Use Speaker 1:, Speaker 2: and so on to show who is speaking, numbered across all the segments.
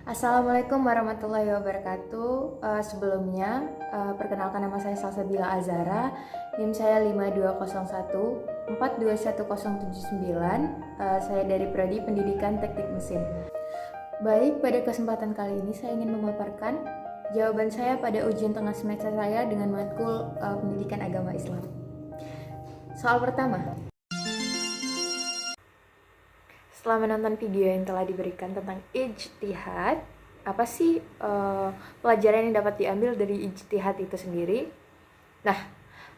Speaker 1: Assalamualaikum warahmatullahi wabarakatuh. Sebelumnya, perkenalkan nama saya Salsabila Azara. NIM saya 5201 421079. Saya dari Prodi Pendidikan Teknik Mesin. Baik, pada kesempatan kali ini saya ingin memaparkan jawaban saya pada ujian tengah semester saya dengan matkul Pendidikan Agama Islam. Soal pertama. Setelah menonton video yang telah diberikan tentang ijtihad, apa sih pelajaran yang dapat diambil dari ijtihad itu sendiri? Nah,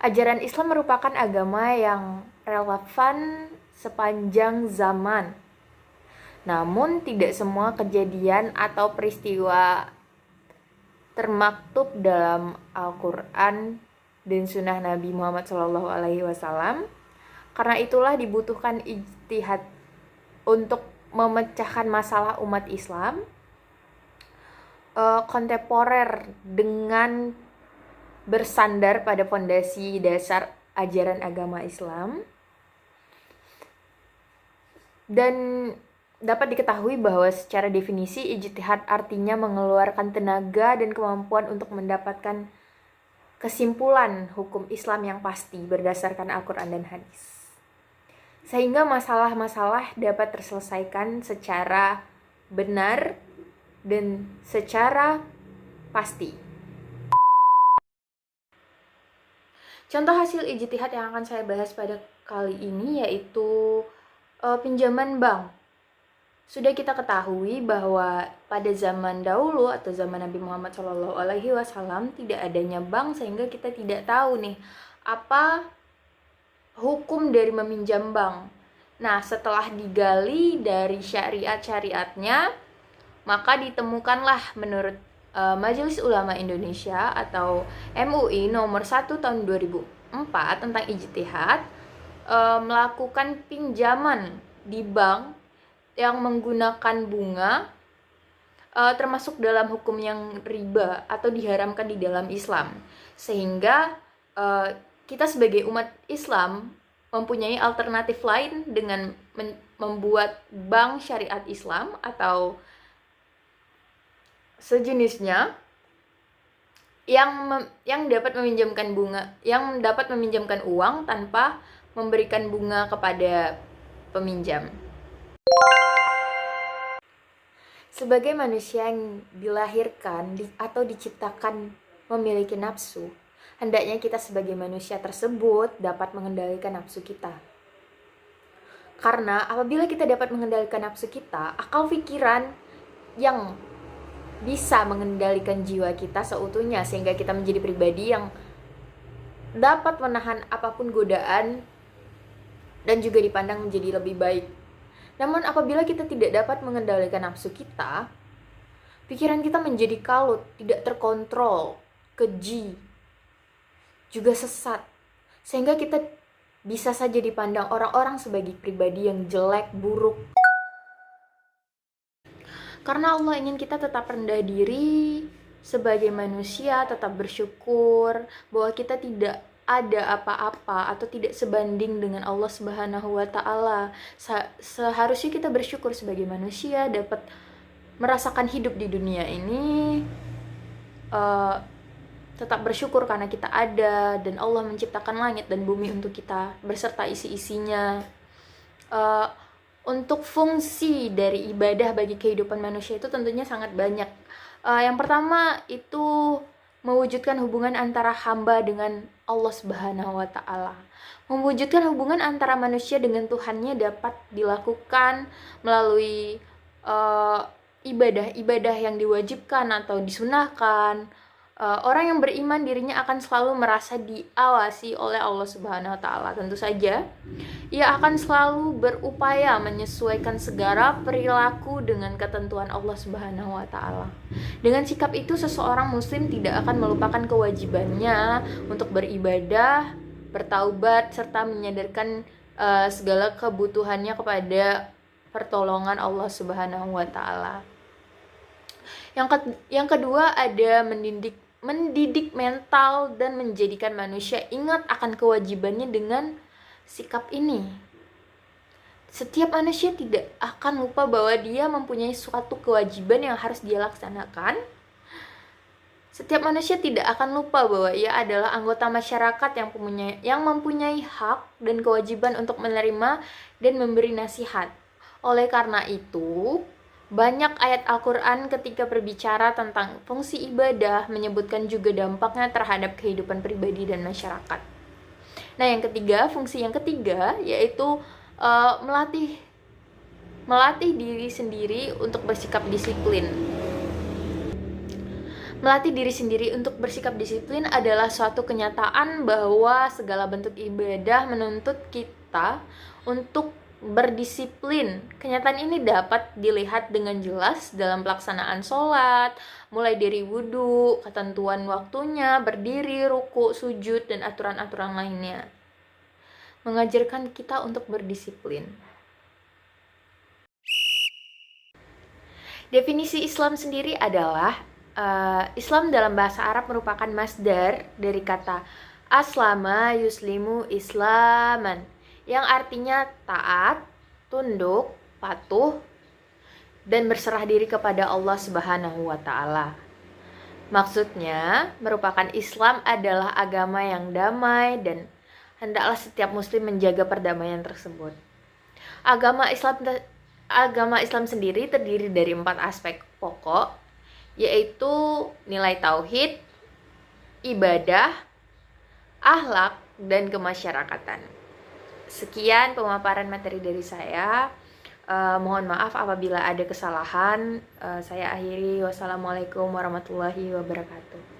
Speaker 1: ajaran Islam merupakan agama yang relevan sepanjang zaman. Namun tidak semua kejadian atau peristiwa termaktub dalam Al-Quran dan Sunnah Nabi Muhammad SAW. Karena itulah dibutuhkan ijtihad untuk memecahkan masalah umat Islam kontemporer dengan bersandar pada fondasi dasar ajaran agama Islam. Dan dapat diketahui bahwa secara definisi ijtihad artinya mengeluarkan tenaga dan kemampuan untuk mendapatkan kesimpulan hukum Islam yang pasti berdasarkan Al-Quran dan hadis, sehingga masalah-masalah dapat terselesaikan secara benar dan secara pasti. Contoh hasil ijtihad yang akan saya bahas pada kali ini yaitu pinjaman bank. Sudah kita ketahui bahwa pada zaman dahulu atau zaman Nabi Muhammad SAW tidak adanya bank, sehingga kita tidak tahu nih apa hukum dari meminjam bank. Nah, setelah digali dari syariat-syariatnya, maka ditemukanlah menurut Majelis Ulama Indonesia atau MUI nomor 1 tahun 2004 tentang ijtihad, melakukan pinjaman di bank yang menggunakan bunga termasuk dalam hukum yang riba atau diharamkan di dalam Islam, sehingga kita sebagai umat Islam mempunyai alternatif lain dengan membuat bank syariat Islam atau sejenisnya yang dapat meminjamkan uang tanpa memberikan bunga kepada peminjam. Sebagai manusia yang dilahirkan atau diciptakan memiliki nafsu, hendaknya kita sebagai manusia tersebut dapat mengendalikan nafsu kita. Karena apabila kita dapat mengendalikan nafsu kita, akal pikiran yang bisa mengendalikan jiwa kita seutuhnya, sehingga kita menjadi pribadi yang dapat menahan apapun godaan dan juga dipandang menjadi lebih baik. Namun apabila kita tidak dapat mengendalikan nafsu kita, pikiran kita menjadi kalut, tidak terkontrol, keji, juga sesat, sehingga kita bisa saja dipandang orang-orang sebagai pribadi yang jelek, buruk. Karena Allah ingin kita tetap rendah diri sebagai manusia, tetap bersyukur bahwa kita tidak ada apa-apa atau tidak sebanding dengan Allah Subhanahu wa Ta'ala. Seharusnya kita bersyukur sebagai manusia dapat merasakan hidup di dunia ini, tetap bersyukur karena kita ada dan Allah menciptakan langit dan bumi untuk kita beserta isi-isinya. Untuk fungsi dari ibadah bagi kehidupan manusia itu tentunya sangat banyak. Yang pertama itu mewujudkan hubungan antara hamba dengan Allah Subhanahu wa Ta'ala. Mewujudkan hubungan antara manusia dengan Tuhannya dapat dilakukan melalui ibadah-ibadah yang diwajibkan atau disunahkan. Orang yang beriman dirinya akan selalu merasa diawasi oleh Allah Subhanahu wa Ta'ala. Tentu saja ia akan selalu berupaya menyesuaikan segala perilaku dengan ketentuan Allah Subhanahu wa Ta'ala. Dengan sikap itu, seseorang muslim tidak akan melupakan kewajibannya untuk beribadah, bertaubat, serta menyadarkan segala kebutuhannya kepada pertolongan Allah Subhanahu wa Ta'ala. Yang kedua ada mendidik mental dan menjadikan manusia ingat akan kewajibannya dengan sikap ini. Setiap manusia tidak akan lupa bahwa dia mempunyai suatu kewajiban yang harus dia laksanakan. Setiap manusia tidak akan lupa bahwa ia adalah anggota masyarakat yang mempunyai hak dan kewajiban untuk menerima dan memberi nasihat. Oleh karena itu, banyak ayat Al-Quran ketika berbicara tentang fungsi ibadah menyebutkan juga dampaknya terhadap kehidupan pribadi dan masyarakat. Nah, fungsi yang ketiga yaitu melatih diri sendiri untuk bersikap disiplin. Melatih diri sendiri untuk bersikap disiplin adalah suatu kenyataan bahwa segala bentuk ibadah menuntut kita untuk berdisiplin. Kenyataan ini dapat dilihat dengan jelas dalam pelaksanaan sholat, mulai dari wudhu, ketentuan waktunya, berdiri, ruku, sujud, dan aturan-aturan lainnya. Mengajarkan kita untuk berdisiplin. Definisi Islam sendiri adalah Islam dalam bahasa Arab merupakan masdar dari kata aslama yuslimu islaman, yang artinya taat, tunduk, patuh, dan berserah diri kepada Allah Subhanahu wa Ta'ala. Maksudnya, merupakan Islam adalah agama yang damai dan hendaklah setiap muslim menjaga perdamaian tersebut. Agama Islam sendiri terdiri dari 4 aspek pokok, yaitu nilai tauhid, ibadah, akhlak, dan kemasyarakatan. Sekian pemaparan materi dari saya. Mohon maaf apabila ada kesalahan. Saya akhiri. Wassalamualaikum warahmatullahi wabarakatuh.